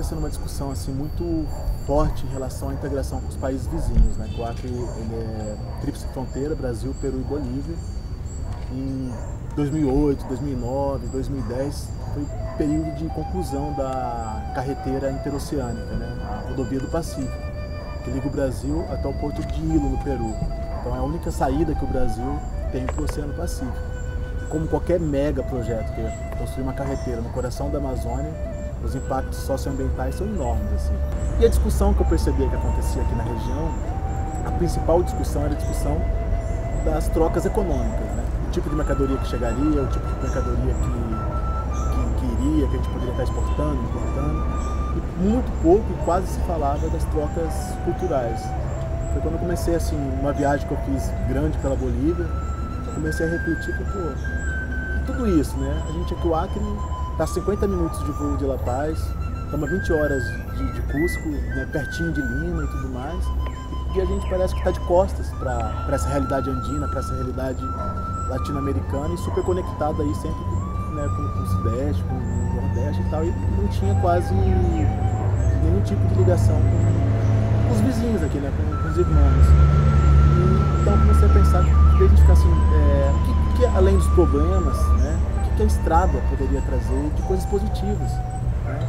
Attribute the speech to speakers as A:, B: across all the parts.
A: acontecendo uma discussão assim muito forte em relação à integração com os países vizinhos, né? O Acre ele é tríplice fronteira, Brasil, Peru e Bolívia. Em 2008, 2009, 2010 foi o período de conclusão da carreteira interoceânica, né? A rodovia do Pacífico, que liga o Brasil até o porto de Ilo, no Peru. Então é a única saída que o Brasil tem para o Oceano Pacífico. Como qualquer mega projeto que é construir uma carreteira no coração da Amazônia, os impactos socioambientais são enormes, assim. E a discussão que eu percebia que acontecia aqui na região, a principal discussão era a discussão das trocas econômicas, né? O tipo de mercadoria que chegaria, o tipo de mercadoria que iria, que a gente poderia estar exportando, importando. E muito pouco, quase se falava das trocas culturais. Foi quando eu comecei, assim, uma viagem que eu fiz grande pela Bolívia, eu comecei a refletir que, pô, tudo isso, né? A gente aqui, o Acre, está a 50 minutos de voo de La Paz, estamos a 20 horas de Cusco, né, pertinho de Lima e tudo mais, e a gente parece que está de costas para essa realidade andina, para essa realidade latino-americana e super conectado aí sempre, né, com o Sudeste, com o Nordeste e tal, e não tinha quase nenhum tipo de ligação com os vizinhos aqui, né, com os irmãos. E, então comecei a pensar que a gente ficar assim, o que além dos problemas, né, que a estrada poderia trazer de coisas positivas, né?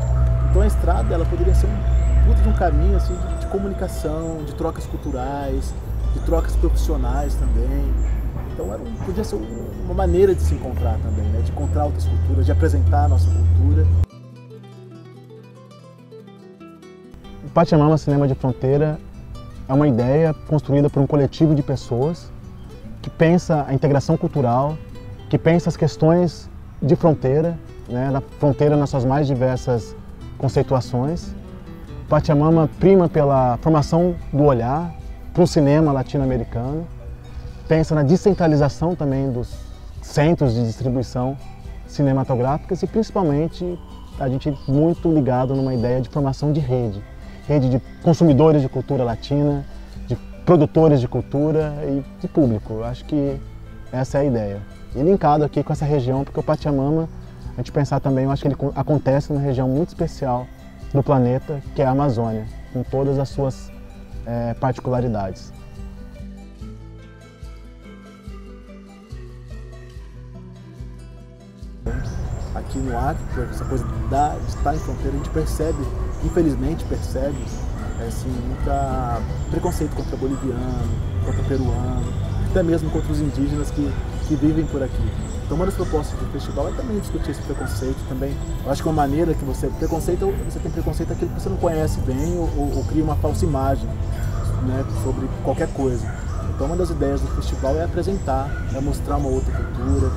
A: Então a estrada ela poderia ser um puta de um caminho assim, de comunicação, de trocas culturais, de trocas profissionais também. Então podia ser uma maneira de se encontrar também, né? De encontrar outras culturas, de apresentar a nossa cultura.
B: O Pachamama Cinema de Fronteira é uma ideia construída por um coletivo de pessoas que pensa a integração cultural, que pensa as questões de fronteira, né, da fronteira nas suas mais diversas conceituações. Pachamama prima pela formação do olhar para o cinema latino-americano, pensa na descentralização também dos centros de distribuição cinematográficas e principalmente a gente muito ligado numa ideia de formação de rede de consumidores de cultura latina, de produtores de cultura e de público. Eu acho que essa é a ideia. E linkado aqui com essa região, porque o Pachamama, a gente pensar também, eu acho que ele acontece numa região muito especial do planeta, que é a Amazônia, com todas as suas particularidades.
A: Aqui no Acre, essa coisa de estar em fronteira, a gente percebe, infelizmente percebe, assim, muita preconceito contra boliviano, contra peruano, até mesmo contra os indígenas que vivem por aqui. Então uma das propostas do festival é também discutir esse preconceito também. Eu acho que uma maneira que você tem preconceito aquilo que você não conhece bem ou cria uma falsa imagem, né, sobre qualquer coisa. Então uma das ideias do festival é apresentar, é mostrar uma outra cultura,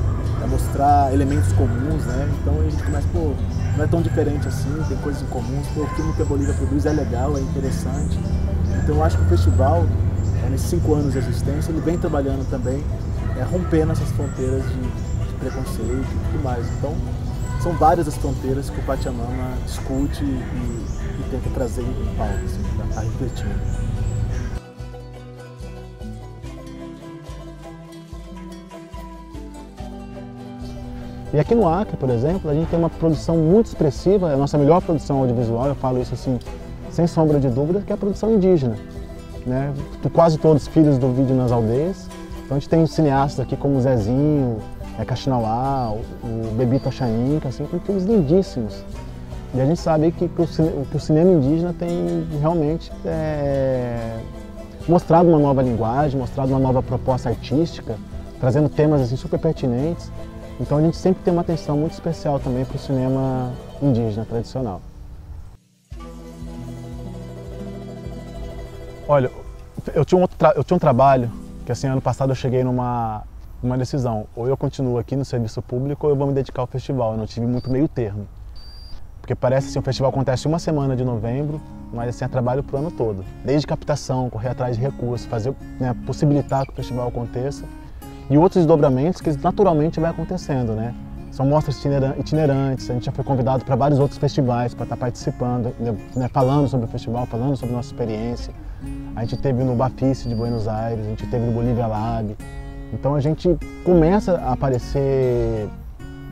A: é mostrar elementos comuns, né? Então a gente começa, pô, não é tão diferente assim, tem coisas em comuns, pô, o filme que a Bolívia produz é legal, é interessante. Então eu acho que o festival, nesses 5 anos de existência, ele vem trabalhando também, rompendo essas fronteiras de preconceito e tudo mais. Então são várias as fronteiras que o Pachamama discute e tenta trazer em pauta, assim, para refletir.
B: E aqui no Acre, por exemplo, a gente tem uma produção muito expressiva, é a nossa melhor produção audiovisual, eu falo isso assim, sem sombra de dúvida, que é a produção indígena, né? Quase todos filhos do vídeo nas aldeias. Então a gente tem cineastas aqui como o Zezinho, Caxinauá, o Bebito Chanin, assim, com filmes lindíssimos. E a gente sabe que o cinema indígena tem realmente mostrado uma nova linguagem, mostrado uma nova proposta artística, trazendo temas assim, super pertinentes. Então a gente sempre tem uma atenção muito especial também para o cinema indígena tradicional. Olha, eu tinha um trabalho que assim, ano passado eu cheguei numa decisão, ou eu continuo aqui no serviço público ou eu vou me dedicar ao festival. Eu não tive muito meio termo, porque parece assim, o festival acontece uma semana de novembro, mas assim, é trabalho para o ano todo. Desde captação, correr atrás de recursos, fazer, né, possibilitar que o festival aconteça. E outros desdobramentos que naturalmente vai acontecendo, né? São mostras itinerantes, a gente já foi convidado para vários outros festivais para estar participando, né, falando sobre o festival, falando sobre a nossa experiência. A gente teve no Bafice de Buenos Aires, a gente teve no Bolívia Lab. Então a gente começa a aparecer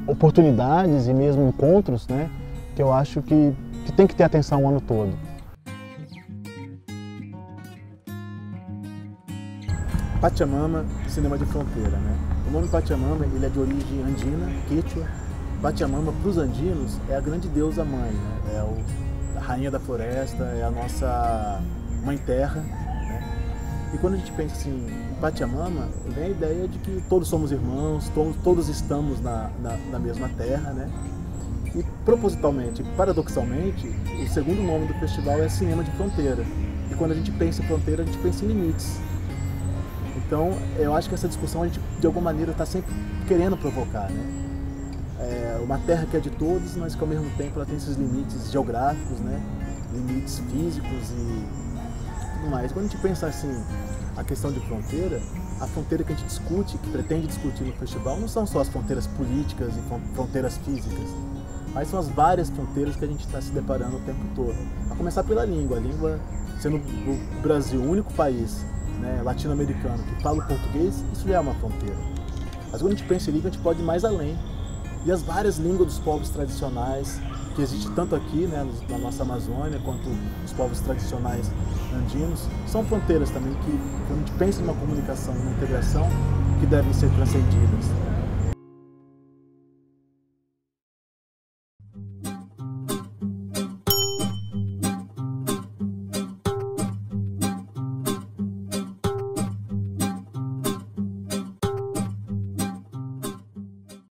B: oportunidades e mesmo encontros, né, que eu acho que que tem que ter atenção o ano todo.
A: Pachamama, cinema de fronteira, né? O nome Pachamama, ele é de origem andina, quechua. Pachamama, para os andinos, é a grande deusa mãe, né? É a rainha da floresta, é a nossa mãe terra, né? E quando a gente pensa assim, em Pachamama, vem a ideia de que todos somos irmãos, todos estamos na mesma terra, né? E propositalmente, paradoxalmente, o segundo nome do festival é Cinema de Fronteira. E quando a gente pensa em fronteira, a gente pensa em limites. Então, eu acho que essa discussão a gente, de alguma maneira, está sempre querendo provocar, né? É uma terra que é de todos, mas que ao mesmo tempo ela tem esses limites geográficos, né? Limites físicos e tudo mais. Quando a gente pensa assim, a questão de fronteira, a fronteira que a gente discute, que pretende discutir no festival, não são só as fronteiras políticas e fronteiras físicas, mas são as várias fronteiras que a gente está se deparando o tempo todo. A começar pela língua, a língua sendo o Brasil o único país, né, latino-americano que fala o português, isso já é uma fronteira. Mas quando a gente pensa em língua, a gente pode ir mais além. E as várias línguas dos povos tradicionais, que existem tanto aqui, né, na nossa Amazônia, quanto os povos tradicionais andinos, são fronteiras também que, quando a gente pensa em uma comunicação, em uma integração, que devem ser transcendidas.